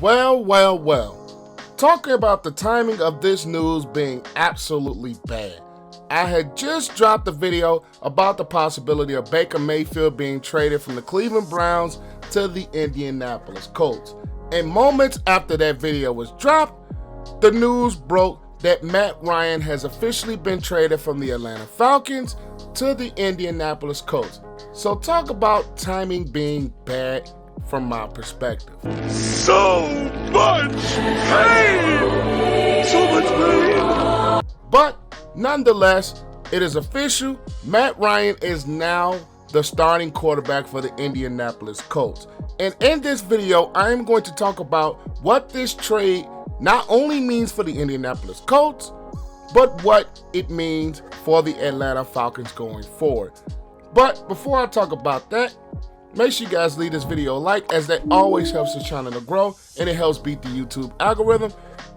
Well. Talking about the timing of this news being absolutely bad. I had just dropped a video about the possibility of Baker Mayfield being traded from the Cleveland Browns to the Indianapolis Colts. And moments after that video was dropped, the news broke that Matt Ryan has officially been traded from the Atlanta Falcons to the Indianapolis Colts. So talk about timing being bad from my perspective. So much pain! So much pain! But nonetheless, it is official. Matt Ryan is now the starting quarterback for the Indianapolis Colts. And in this video, I am going to talk about what this trade not only means for the Indianapolis Colts, but what it means for the Atlanta Falcons going forward. But before I talk about that, make sure you guys leave this video a like, as that always helps the channel to grow and it helps beat the YouTube algorithm.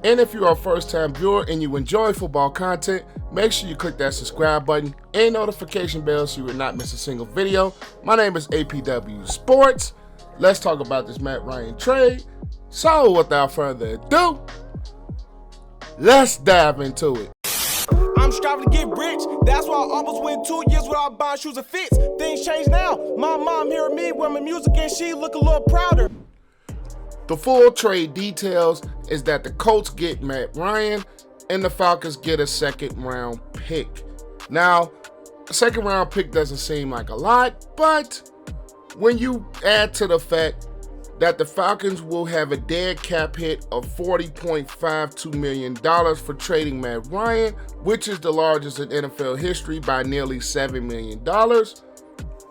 And if you're a first-time viewer and you enjoy football content, make sure you click that subscribe button and notification bell so you will not miss a single video. My name is APWSPORTS. Let's talk about this Matt Ryan trade. So without further ado, let's dive into it. I'm striving to get rich. That's why I almost went 2 years without buying shoes and fits. Things change now. My mom hearing me with my music and she look a little prouder. The full trade details is that the Colts get Matt Ryan and the Falcons get a second-round pick. Now, a second-round pick doesn't seem like a lot, but when you add to the fact that the Falcons will have a dead cap hit of $40.52 million for trading Matt Ryan, which is the largest in NFL history by nearly $7 million,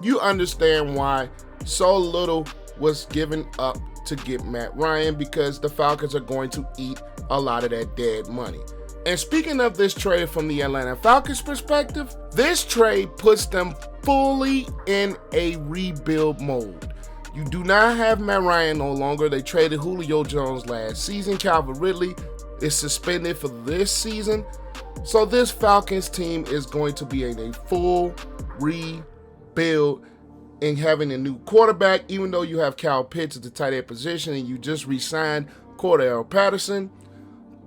you understand why so little was given up to get Matt Ryan, because the Falcons are going to eat a lot of that dead money. And speaking of this trade from the Atlanta Falcons perspective, this trade puts them fully in a rebuild mode. You do not have Matt Ryan no longer. They traded Julio Jones last season. Calvin Ridley is suspended for this season. So this Falcons team is going to be in a full rebuild and having a new quarterback, even though you have Kyle Pitts at the tight end position and you just re-signed Cordell Patterson.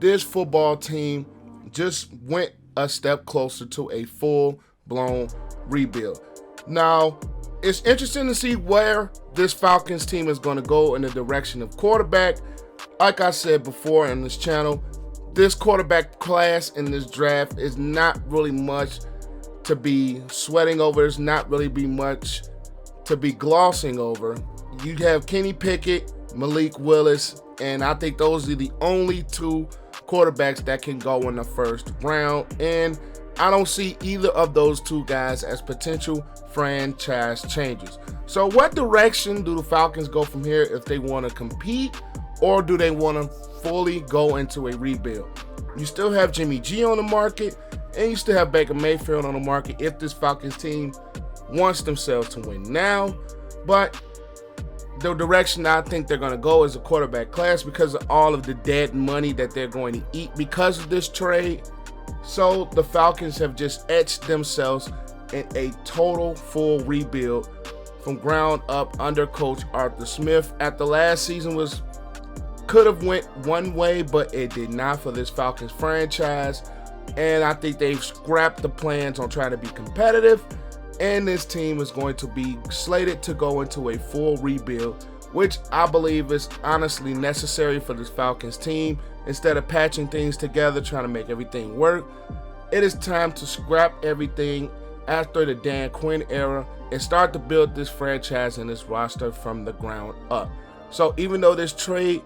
This football team just went a step closer to a full-blown rebuild. Now, it's interesting to see where this Falcons team is going to go in the direction of quarterback. Like I said before in this channel, this quarterback class in this draft is not really much to be sweating over. There's not really be much to be glossing over. You have Kenny Pickett, Malik Willis, and I think those are the only two quarterbacks that can go in the first round. And I don't see either of those two guys as potential franchise changers. So what direction do the Falcons go from here if they want to compete, or do they want to fully go into a rebuild? You still have Jimmy G on the market, and you still have Baker Mayfield on the market if this Falcons team wants themselves to win now. But the direction I think they're going to go is a quarterback class because of all of the dead money that they're going to eat because of this trade. So the Falcons have just etched themselves in a total full rebuild from ground up under Coach Arthur Smith. At the last season could have went one way, but it did not for this Falcons franchise. And I think they've scrapped the plans on trying to be competitive. And this team is going to be slated to go into a full rebuild, which I believe is honestly necessary for this Falcons team. Instead of patching things together, trying to make everything work, it is time to scrap everything after the Dan Quinn era and start to build this franchise and this roster from the ground up. So even though this trade,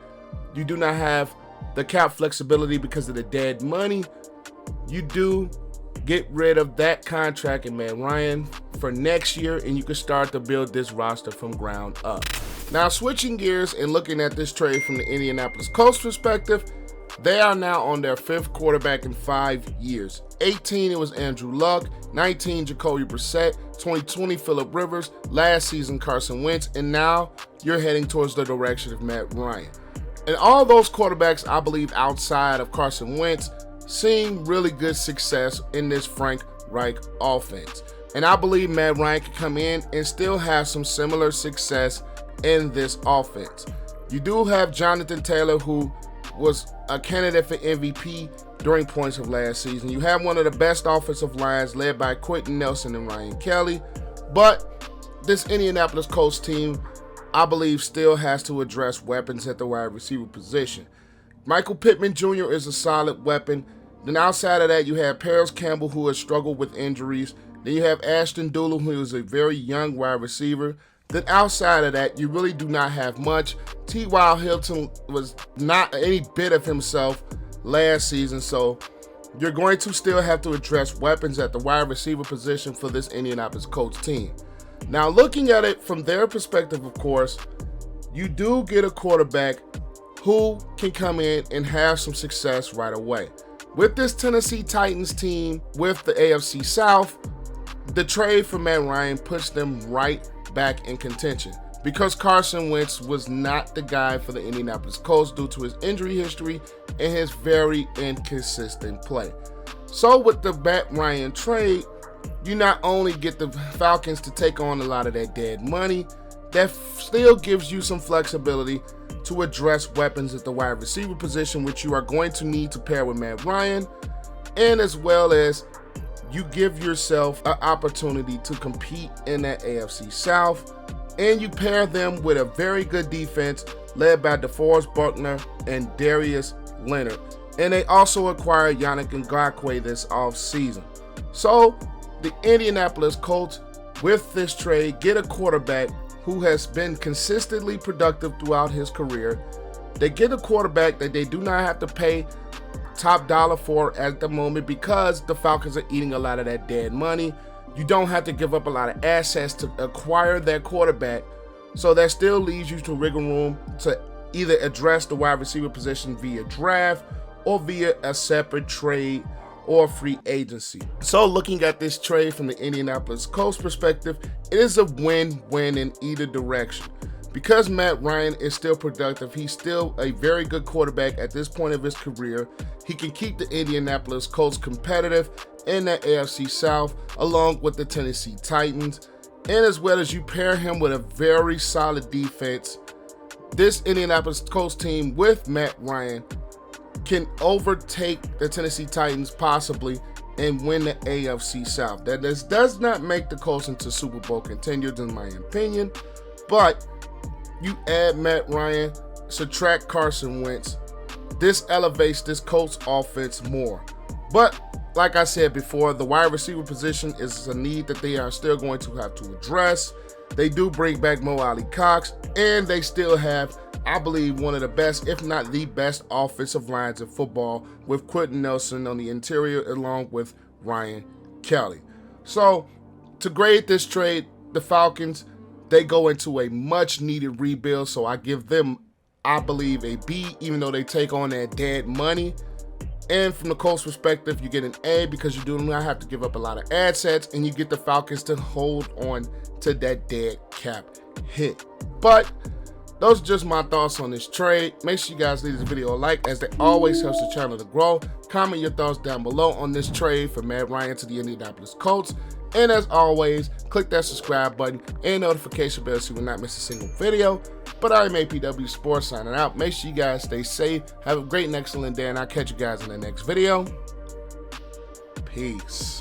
you do not have the cap flexibility because of the dead money, you do get rid of that contract and Matt Ryan for next year, and you can start to build this roster from ground up. Now, switching gears and looking at this trade from the Indianapolis Colts perspective, they are now on their fifth quarterback in 5 years. 18, it was Andrew Luck. 19, Jacoby Brissett. 2020, Phillip Rivers. Last season, Carson Wentz. And now you're heading towards the direction of Matt Ryan. And all those quarterbacks, I believe, outside of Carson Wentz, seeing really good success in this Frank Reich offense. And I believe Matt Ryan can come in and still have some similar success in this offense. You do have Jonathan Taylor, who was a candidate for MVP during points of last season. You have one of the best offensive lines led by Quentin Nelson and Ryan Kelly. But this Indianapolis Colts team, I believe, still has to address weapons at the wide receiver position. Michael Pittman Jr. is a solid weapon. Then outside of that, you have Paris Campbell, who has struggled with injuries. Then you have Ashton Doolin, who is a very young wide receiver. Then outside of that, you really do not have much. T.Y. Hilton was not any bit of himself last season, so you're going to still have to address weapons at the wide receiver position for this Indianapolis Colts team. Now, looking at it from their perspective, of course, you do get a quarterback who can come in and have some success right away. With this Tennessee Titans team, with the AFC South, the trade for Matt Ryan puts them right back in contention because Carson Wentz was not the guy for the Indianapolis Colts due to his injury history and his very inconsistent play. So with the Matt Ryan trade, you not only get the Falcons to take on a lot of that dead money, that still gives you some flexibility to address weapons at the wide receiver position, which you are going to need to pair with Matt Ryan, and as well as you give yourself an opportunity to compete in that AFC South, and you pair them with a very good defense led by DeForest Buckner and Darius Leonard. And they also acquired Yannick Ngakoue this offseason. So the Indianapolis Colts, with this trade, get a quarterback who has been consistently productive throughout his career. They get a quarterback that they do not have to pay top dollar for at the moment because the Falcons are eating a lot of that dead money. You don't have to give up a lot of assets to acquire that quarterback. So that still leaves you to wiggle room to either address the wide receiver position via draft or via a separate trade or free agency. So looking at this trade from the Indianapolis Colts perspective, it is a win-win in either direction. Because Matt Ryan is still productive, he's still a very good quarterback at this point of his career. He can keep the Indianapolis Colts competitive in that AFC South along with the Tennessee Titans. And as well as you pair him with a very solid defense, this Indianapolis Colts team with Matt Ryan can overtake the Tennessee Titans possibly and win the AFC South. That does not make the Colts into Super Bowl contenders in my opinion, but you add Matt Ryan, subtract Carson Wentz, this elevates this Colts offense more. But like I said before, the wide receiver position is a need that they are still going to have to address. They do bring back Mo Alley Cox, and they still have, I believe, one of the best, if not the best, offensive lines in football with Quentin Nelson on the interior along with Ryan Kelly. So to grade this trade, the Falcons, they go into a much needed rebuild. So I give them, I believe, a B, even though they take on that dead money. And from the Colts perspective, you get an A because you do not have to give up a lot of assets, and you get the Falcons to hold on to that dead cap hit. But those are just my thoughts on this trade. Make sure you guys leave this video a like, as that always helps the channel to grow. Comment your thoughts down below on this trade for Matt Ryan to the Indianapolis Colts. And as always, click that subscribe button and notification bell so you will not miss a single video. But I am APW Sports signing out. Make sure you guys stay safe. Have a great and excellent day, and I'll catch you guys in the next video. Peace.